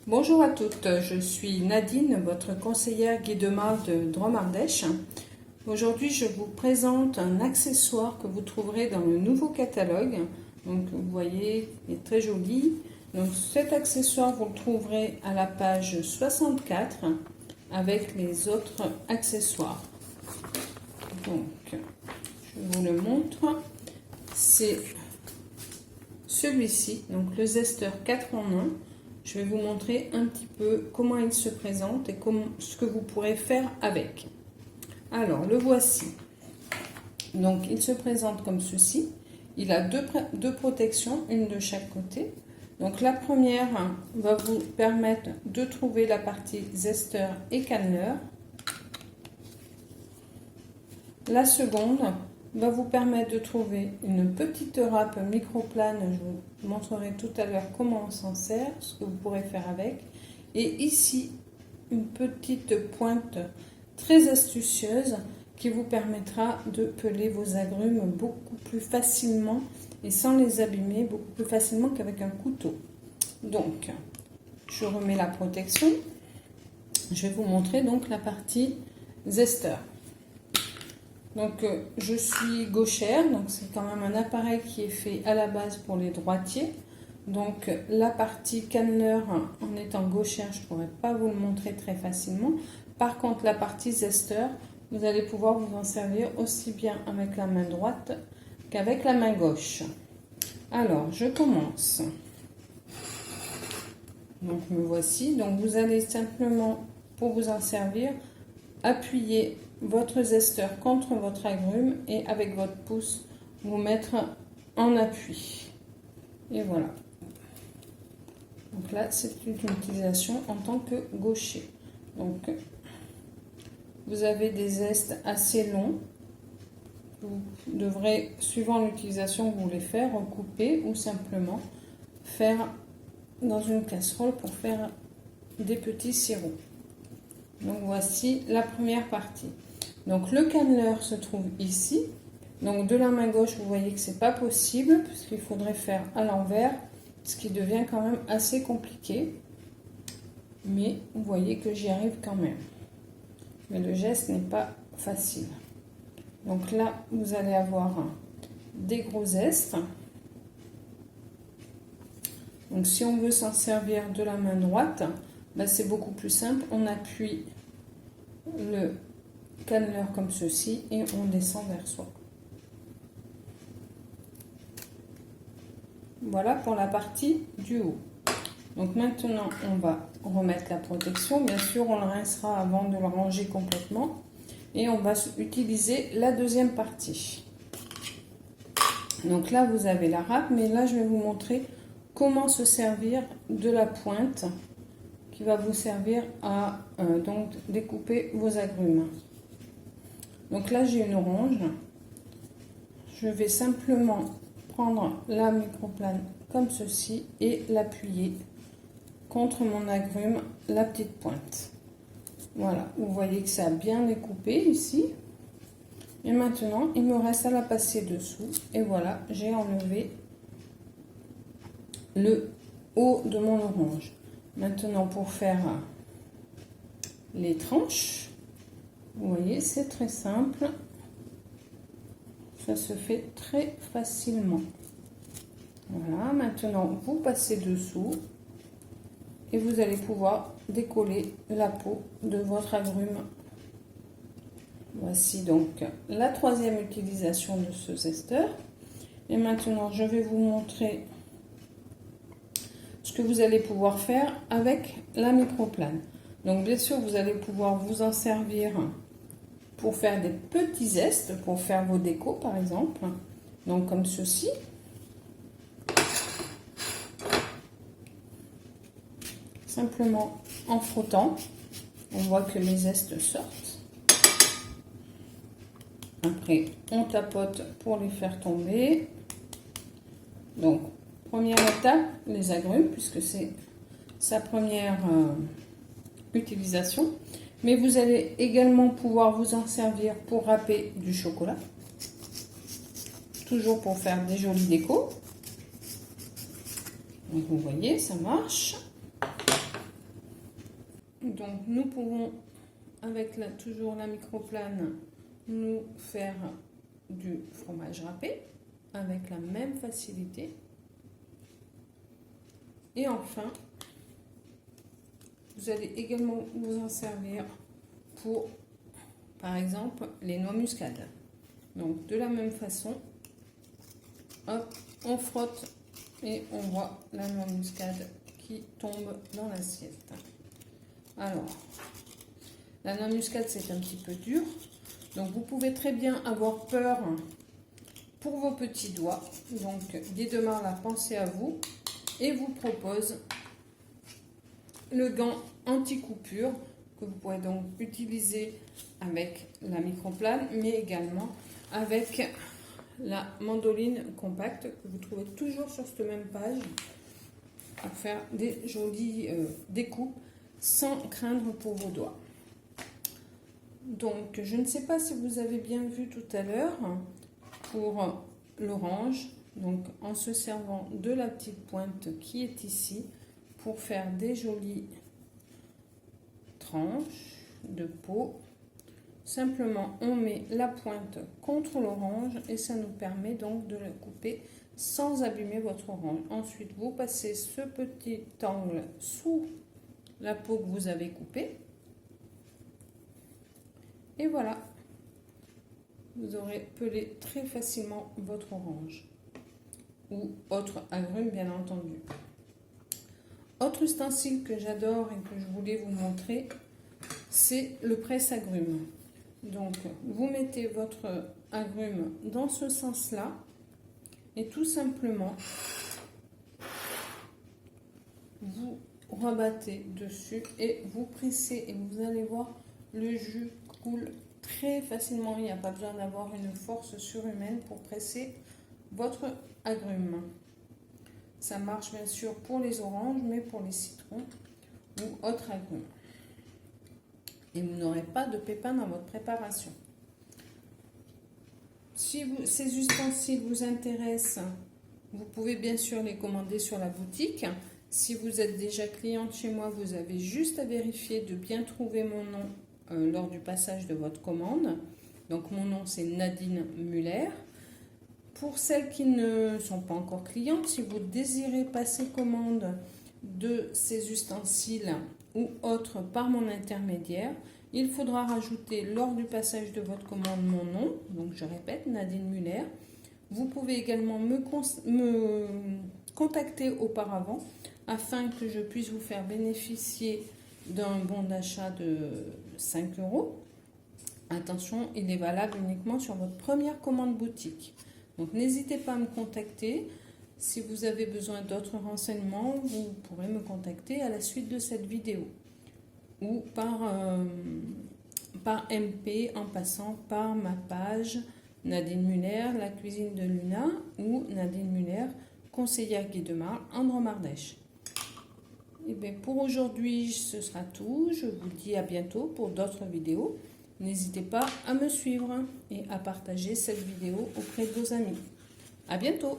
Bonjour à toutes, je suis Nadine, votre conseillère guide-main de Dromardèche. Aujourd'hui, je vous présente un accessoire que vous trouverez dans le nouveau catalogue. Donc, vous voyez, il est très joli. Donc, cet accessoire, vous le trouverez à la page 64 avec les autres accessoires. Donc, je vous le montre. C'est celui-ci, donc le zesteur 4 en 1. Je vais vous montrer un petit peu comment il se présente et ce que vous pourrez faire avec. Alors, le voici. Donc, il se présente comme ceci. Il a deux protections, une de chaque côté. Donc, la première va vous permettre de trouver la partie zesteur et canneleur. La seconde va vous permettre de trouver une petite râpe microplane. Je vous montrerai tout à l'heure comment on s'en sert, ce que vous pourrez faire avec. Et ici, une petite pointe très astucieuse qui vous permettra de peler vos agrumes beaucoup plus facilement et sans les abîmer, beaucoup plus facilement qu'avec un couteau. Donc, je remets la protection. Je vais vous montrer donc la partie zesteur. Donc, je suis gauchère, donc c'est quand même un appareil qui est fait à la base pour les droitiers. Donc, la partie canneleur, en étant gauchère, je ne pourrais pas vous le montrer très facilement. Par contre, la partie zesteur, vous allez pouvoir vous en servir aussi bien avec la main droite qu'avec la main gauche. Alors, je commence. Donc, me voici. Donc, vous allez simplement, pour vous en servir, appuyer votre zesteur contre votre agrume et avec votre pouce vous mettre en appui. Et voilà. Donc là, c'est une utilisation en tant que gaucher. Donc, vous avez des zestes assez longs. Vous devrez, suivant l'utilisation que vous voulez faire, recouper ou simplement faire dans une casserole pour faire des petits sirops. Donc voici la première partie. Donc le canneleur se trouve ici. Donc de la main gauche, vous voyez que c'est pas possible puisqu'il faudrait faire à l'envers, ce qui devient quand même assez compliqué. Mais vous voyez que j'y arrive quand même. Mais le geste n'est pas facile. Donc là, vous allez avoir des gros zestes. Donc si on veut s'en servir de la main droite, c'est beaucoup plus simple. On appuie le canneleur comme ceci et on descend vers soi. Voilà pour la partie du haut. Donc maintenant, on va remettre la protection. Bien sûr, on le rincera avant de le ranger complètement. Et on va utiliser la deuxième partie. Donc là, vous avez la râpe, mais là, je vais vous montrer comment se servir de la pointe qui va vous servir à donc découper vos agrumes. Donc là, j'ai une orange. Je vais simplement prendre la microplane comme ceci et l'appuyer contre mon agrume, la petite pointe. Voilà, vous voyez que ça a bien découpé ici. Et maintenant, il me reste à la passer dessous. Et voilà, j'ai enlevé le haut de mon orange. Maintenant, pour faire les tranches, vous voyez, c'est très simple. Ça se fait très facilement. Voilà, maintenant, vous passez dessous et vous allez pouvoir décoller la peau de votre agrume. Voici donc la troisième utilisation de ce zesteur. Et maintenant, je vais vous montrer ce que vous allez pouvoir faire avec la microplane. Donc bien sûr, vous allez pouvoir vous en servir pour faire des petits zestes, pour faire vos décos par exemple. Donc comme ceci. Simplement en frottant, on voit que les zestes sortent. Après, on tapote pour les faire tomber. Donc, première étape, les agrumes, puisque c'est sa première utilisation. Mais vous allez également pouvoir vous en servir pour râper du chocolat. Toujours pour faire des jolis décos. Donc, vous voyez, ça marche. Donc nous pouvons, avec toujours la microplane, nous faire du fromage râpé avec la même facilité. Et enfin, vous allez également vous en servir pour, par exemple, les noix muscade. Donc de la même façon, hop, on frotte et on voit la noix muscade qui tombe dans l'assiette. Alors, la noix muscade, c'est un petit peu dur. Donc, vous pouvez très bien avoir peur pour vos petits doigts. Donc, Guidemar a pensé à vous et vous propose le gant anti-coupure que vous pourrez donc utiliser avec la microplane, mais également avec la mandoline compacte que vous trouvez toujours sur cette même page pour faire des jolies découpes sans craindre pour vos doigts. Donc, je ne sais pas si vous avez bien vu tout à l'heure pour l'orange, donc en se servant de la petite pointe qui est ici pour faire des jolies tranches de peau. Simplement, on met la pointe contre l'orange et ça nous permet donc de le couper sans abîmer votre orange. Ensuite, vous passez ce petit angle sous la peau que vous avez coupée. Et voilà, vous aurez pelé très facilement votre orange ou autre agrume bien entendu. Autre ustensile que j'adore et que je voulais vous montrer, c'est le presse-agrumes. Donc, vous mettez votre agrume dans ce sens-là et tout simplement, vous rebattez dessus et vous pressez et vous allez voir le jus coule très facilement. Il n'y a pas besoin d'avoir une force surhumaine pour presser votre agrume. Ça marche bien sûr pour les oranges, mais pour les citrons ou autres agrumes. Et vous n'aurez pas de pépins dans votre préparation. Si ces ustensiles vous intéressent, vous pouvez bien sûr les commander sur la boutique. Si vous êtes déjà cliente chez moi, vous avez juste à vérifier de bien trouver mon nom lors du passage de votre commande. Donc mon nom c'est Nadine Muller. Pour celles qui ne sont pas encore clientes, si vous désirez passer commande de ces ustensiles ou autres par mon intermédiaire, il faudra rajouter lors du passage de votre commande mon nom, donc je répète, Nadine Muller. Vous pouvez également me contacter auparavant afin que je puisse vous faire bénéficier d'un bon d'achat de 5 €. Attention, il est valable uniquement sur votre première commande boutique. Donc n'hésitez pas à me contacter. Si vous avez besoin d'autres renseignements, vous pourrez me contacter à la suite de cette vidéo ou par MP en passant par ma page Nadine Muller, la cuisine de Luna ou Nadine Muller, conseillère Guidemar en Drôme-Ardèche. Et bien pour aujourd'hui, ce sera tout. Je vous dis à bientôt pour d'autres vidéos. N'hésitez pas à me suivre et à partager cette vidéo auprès de vos amis. À bientôt!